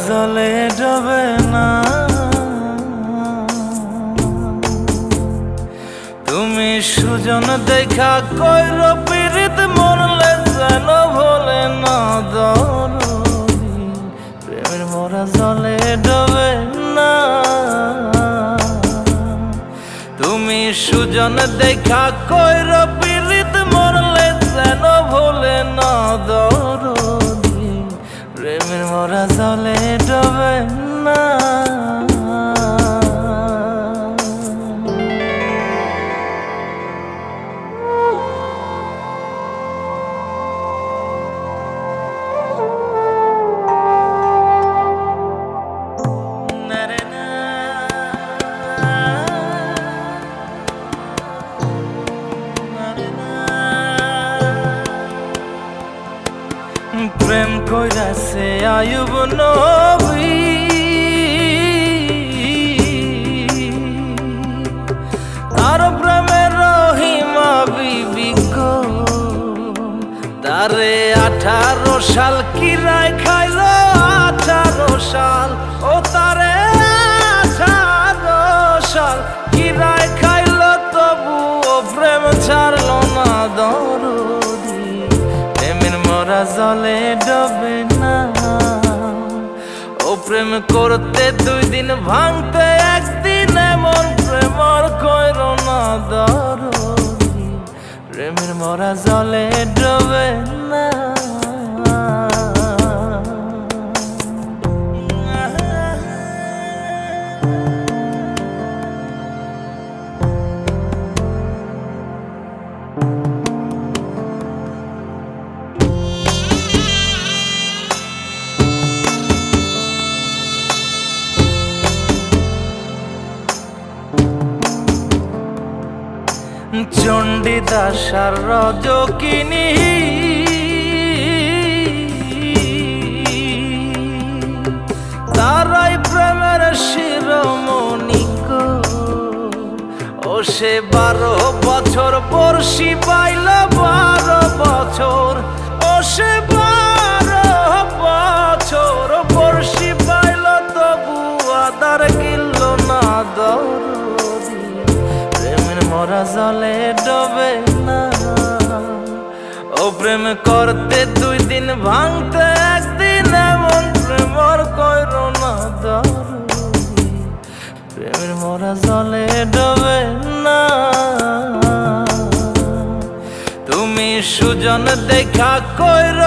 জলে ডবে না। তুমি সুজন দেখা কইর পীড়িত মরলে যেন ভোলে না দরদি, প্রেমের মরা জলে ডবে না। তুমি সুজন দেখা কইর পীড়িত মরলে যেন ভোলে না দরদি, প্রেমের মরা জলে ডবে না। প্রেম কইরাছে আয়ুব নবী, তার প্রেমের রহিমা বিবি গো, তারে 18 সাল কিরায় খাইল 18 সাল, ও তারে 18 সাল কিরায় খাইল, তবু ও প্রেম ছাড়ল না দরদি, প্রেমের মরা জলে ডবে না। ও প্রেম করতে 2 দিন ভাঙতে 1 দিন, এমন প্রেমর কইর না দরদি, প্রেমের মরা জলে ডবে না। চণ্ডীদাস আর রজকিনী তারাই প্রেমের শিরোমণি গো, ও সে 12 বছর বর্ষি পাইল 12 বছর, ও সে 12 বছর বর্ষি পাইল, তবু আদার গিলল না দরদি, প্রেমের মরা জলে ডবে না। ও প্রেম করতে 2 দিন ভাঙতে 1 দিন, এমন প্রেমর কইর না দরদি, প্রেমের মরা জলে ডবে না। তুমি সুজন দেখা কইর